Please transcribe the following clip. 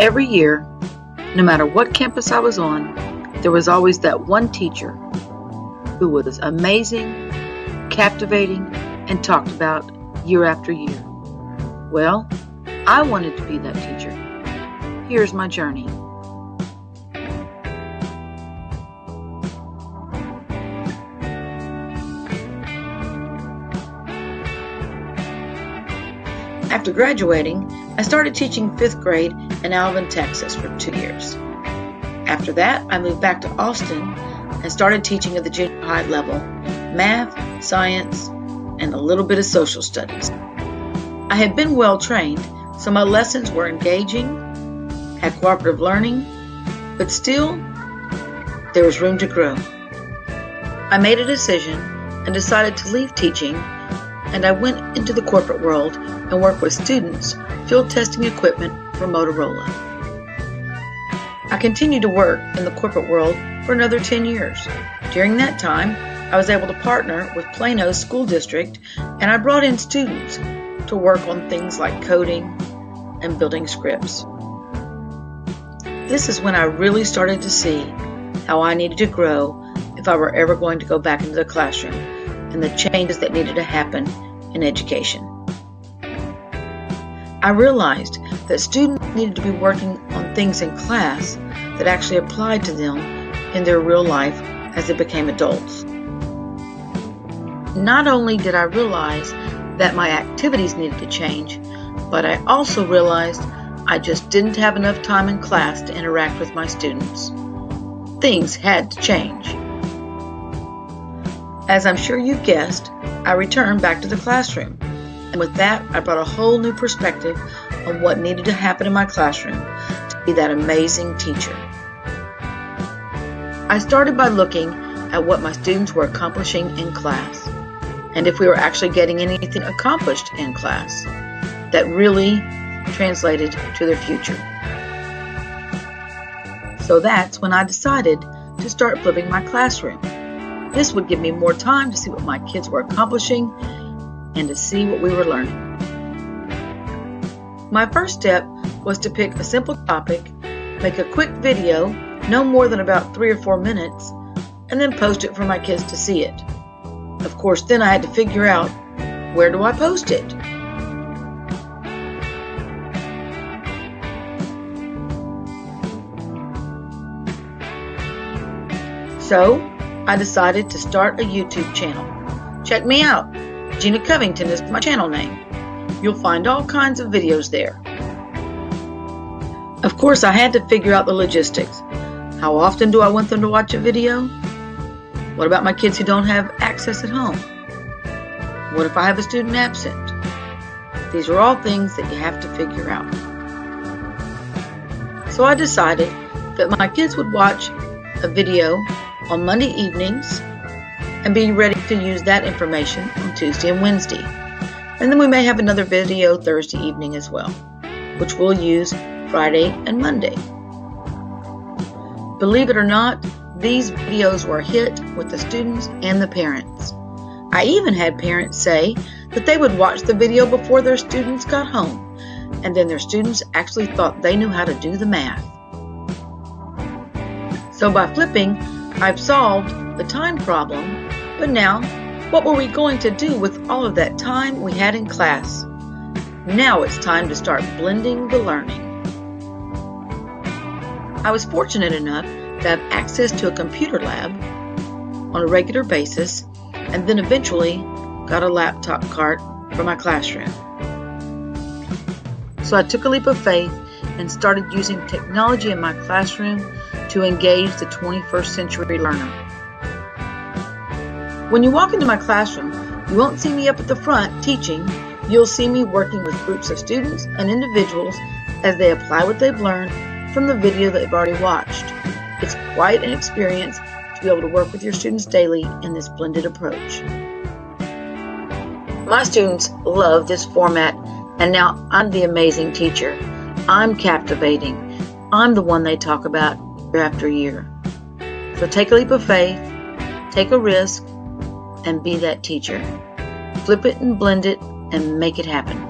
Every year, no matter what campus I was on, there was always that one teacher who was amazing, captivating, and talked about year after year. Well, I wanted to be that teacher. Here's my journey. After graduating, I started teaching 5th grade in Alvin, Texas for 2 years. After that, I moved back to Austin and started teaching at the junior high level, math, science, and a little bit of social studies. I had been well trained, so my lessons were engaging, had cooperative learning, but still, there was room to grow. I made a decision and decided to leave teaching, and I went into the corporate world and worked with students field testing equipment for Motorola. I continued to work in the corporate world for another 10 years. During that time, I was able to partner with Plano School District, and I brought in students to work on things like coding and building scripts. This is when I really started to see how I needed to grow if I were ever going to go back into the classroom and the changes that needed to happen in education. I realized that students needed to be working on things in class that actually applied to them in their real life as they became adults. Not only did I realize that my activities needed to change, but I also realized I just didn't have enough time in class to interact with my students. Things had to change. As I'm sure you've guessed, I returned back to the classroom. And with that, I brought a whole new perspective on what needed to happen in my classroom to be that amazing teacher. I started by looking at what my students were accomplishing in class, and if we were actually getting anything accomplished in class that really translated to their future. So that's when I decided to start flipping my classroom. This would give me more time to see what my kids were accomplishing and to see what we were learning. My first step was to pick a simple topic, make a quick video, no more than about 3 or 4 minutes, and then post it for my kids to see it. Of course, then I had to figure out, where do I post it? So, I decided to start a YouTube channel. Check me out. Gina Covington is my channel name. You'll find all kinds of videos there. Of course, I had to figure out the logistics. How often do I want them to watch a video? What about my kids who don't have access at home? What if I have a student absent? These are all things that you have to figure out. So I decided that my kids would watch a video on Monday evenings and be ready to use that information on Tuesday and Wednesday. And then we may have another video Thursday evening as well, which we'll use Friday and Monday. Believe it or not, these videos were a hit with the students and the parents. I even had parents say that they would watch the video before their students got home, and then their students actually thought they knew how to do the math. So by flipping, I've solved the time problem, but now, what were we going to do with all of that time we had in class? Now it's time to start blending the learning. I was fortunate enough to have access to a computer lab on a regular basis, and then eventually got a laptop cart for my classroom. So I took a leap of faith and started using technology in my classroom to engage the 21st century learner. When you walk into my classroom, you won't see me up at the front teaching. You'll see me working with groups of students and individuals as they apply what they've learned from the video they've already watched. It's quite an experience to be able to work with your students daily in this blended approach. My students love this format, and now I'm the amazing teacher. I'm captivating. I'm the one they talk about year after year. So take a leap of faith, take a risk, and be that teacher. Flip it and blend it and make it happen.